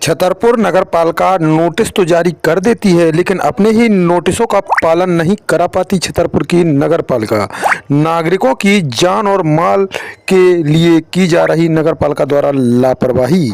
छतरपुर नगरपालिका नोटिस तो जारी कर देती है, लेकिन अपने ही नोटिसों का पालन नहीं करा पाती छतरपुर की नगरपालिका। नागरिकों की जान और माल के लिए की जा रही नगरपालिका द्वारा लापरवाही।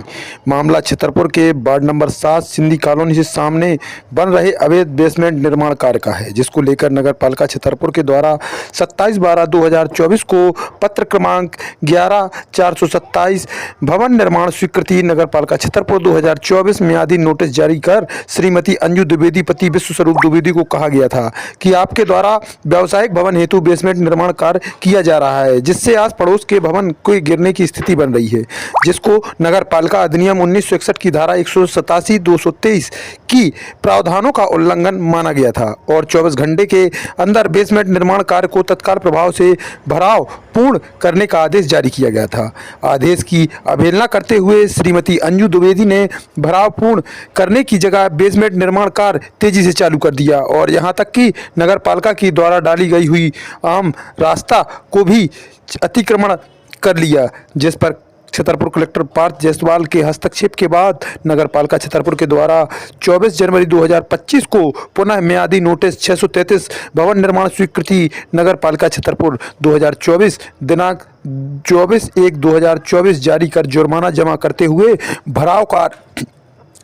मामला छतरपुर के वार्ड नंबर 7 सिंधी कॉलोनी से सामने बन रहे अवैध बेसमेंट निर्माण कार्य का है, जिसको लेकर नगरपालिका छतरपुर के द्वारा 27/12/2024 को पत्र क्रमांक 11427 भवन निर्माण स्वीकृति नगरपालिका छतरपुर 2024 मियादी नोटिस जारी कर श्रीमती अंजू द्विवेदी पति विश्व स्वरूप द्विवेदी को कहा गया था कि आपके द्वारा व्यावसायिक भवन हेतु बेसमेंट निर्माण कार्य किया जा रहा है, जिससे आस पड़ोस के भवन को गिरने की स्थिति बन रही है, जिसको नगरपालिका अधिनियम 1961 की धारा 187 223 की प्रावधानों का उल्लंघन माना गया था और 24 घंटे के अंदर बेसमेंट निर्माण कार्य को तत्काल प्रभाव से भराव पूर्ण करने का आदेश जारी किया गया था। आदेश की अवहेलना करते हुए श्रीमती अंजू द्विवेदी ने भराव पूर्ण करने की जगह बेसमेंट निर्माण कार्य तेजी से चालू कर दिया और यहां तक कि नगरपालिका की द्वारा डाली गई हुई आम रास्ता को भी अतिक्रमण कर लिया, जिस पर छतरपुर कलेक्टर पार्थ जायसवाल के हस्तक्षेप के बाद नगरपालिका छतरपुर के द्वारा 24 जनवरी 2025 को पुनः मियादी नोटिस 633 भवन निर्माण स्वीकृति नगरपालिका छतरपुर 2024 दिनांक 24/1/2024 जारी कर जुर्माना जमा करते हुए भराव कार्य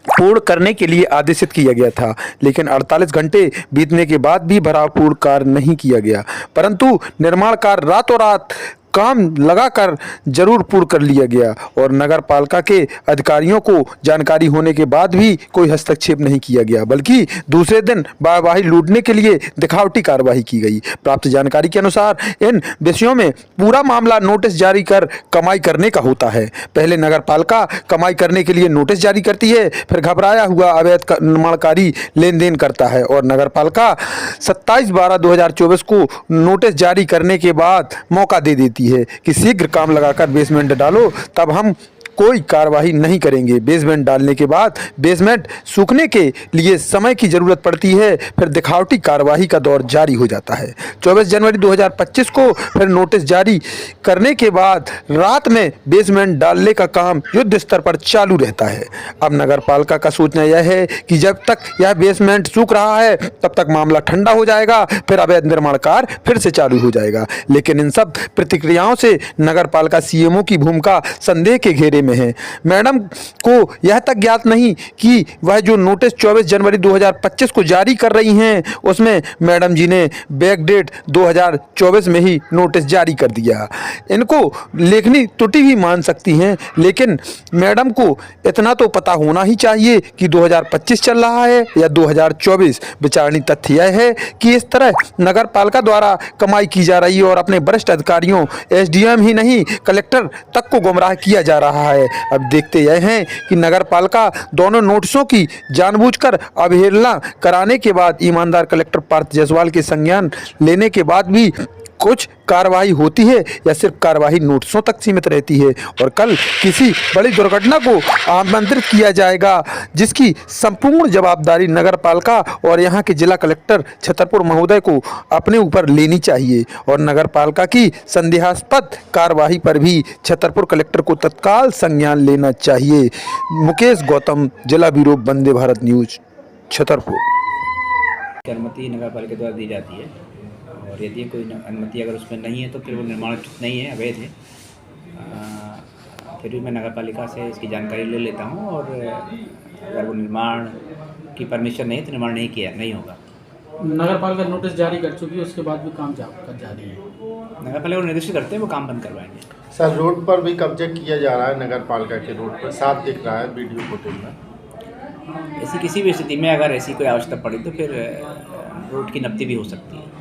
पूर्ण करने के लिए आदेशित किया गया था, लेकिन 48 घंटे बीतने के बाद भी भराव पूर्ण कार्य नहीं किया गया, परंतु निर्माण कार्य रातों रात काम लगाकर जरूर पूर्ण कर लिया गया और नगर पालिका के अधिकारियों को जानकारी होने के बाद भी कोई हस्तक्षेप नहीं किया गया, बल्कि दूसरे दिन वाहवाही लूटने के लिए दिखावटी कार्रवाई की गई। प्राप्त जानकारी के अनुसार इन विषयों में पूरा मामला नोटिस जारी कर कमाई करने का होता है। पहले नगर पालिका कमाई करने के लिए नोटिस जारी करती है, फिर घबराया हुआ अवैध निर्माणकारी लेन देन करता है और नगर पालिका 27/12/2024 को नोटिस जारी करने के बाद मौका दे देती है कि शीघ्र काम लगाकर बेसमेंट डालो, तब हम कोई कार्रवाई नहीं करेंगे। बेसमेंट डालने के बाद बेसमेंट सूखने के लिए समय की जरूरत पड़ती है, फिर दिखावटी कार्रवाई का दौर जारी हो जाता है। 24 जनवरी 2025 को फिर नोटिस जारी करने के बाद रात में बेसमेंट डालने का काम युद्ध स्तर पर चालू रहता है। अब नगर पालिका का सोचना यह है कि जब तक यह बेसमेंट सूख रहा है तब तक मामला ठंडा हो जाएगा, फिर अवैध निर्माण कार्य फिर से चालू हो जाएगा। लेकिन इन सब प्रतिक्रियाओं से नगर पालिका सीएमओ की भूमिका संदेह के घेरे में है। मैडम को यह तक ज्ञात नहीं कि वह जो नोटिस 24 जनवरी 2025 को जारी कर रही हैं, उसमें मैडम जी ने बैकडेट 2024 में ही नोटिस जारी कर दिया। इनको लेखनी त्रुटि भी मान सकती हैं, लेकिन मैडम को इतना तो पता होना ही चाहिए कि 2025 चल रहा है या 2024। विचारणीय तथ्य यह है कि इस तरह नगर पालिका द्वारा कमाई की जा रही है और अपने वरिष्ठ अधिकारियों एसडीएम ही नहीं कलेक्टर तक को गुमराह किया जा रहा है। अब देखते यह हैं कि नगर पालिका दोनों नोटिसों की जानबूझकर अवहेलना कराने के बाद ईमानदार कलेक्टर पार्थ जायसवाल के संज्ञान लेने के बाद भी कुछ कार्रवाई होती है या सिर्फ कार्रवाई नोटिसों तक सीमित रहती है और कल किसी बड़ी दुर्घटना को आमंत्रित किया जाएगा, जिसकी संपूर्ण जवाबदारी नगर पालिका और यहां के जिला कलेक्टर छतरपुर महोदय को अपने ऊपर लेनी चाहिए और नगर पालिका की संदेहास्पद कार्रवाई पर भी छतरपुर कलेक्टर को तत्काल संज्ञान लेना चाहिए। मुकेश गौतम, जिला ब्यूरो, वंदे भारत न्यूज, छतरपुर। अनुमति नगर पालिका द्वारा दी जाती है और यदि कोई अनुमति अगर उसमें नहीं है तो फिर वो निर्माण नहीं है, अवैध है। फिर भी मैं नगर पालिका से इसकी जानकारी ले लेता हूँ और अगर वो निर्माण की परमिशन नहीं है तो निर्माण नहीं होगा। नगर पालिका नोटिस जारी कर चुकी है, उसके बाद भी काम जारी है। नगर पालिका को निर्देशित करते हैं, वो काम बंद करवाएंगे। सर, रोड पर भी कब्जा किया जा रहा है, नगर पालिका के रोड पर साफ दिख रहा है वीडियो फुटेज में। ऐसी किसी भी स्थिति में अगर ऐसी कोई आवश्यकता पड़ी तो फिर रोड की नब्ती भी हो सकती है।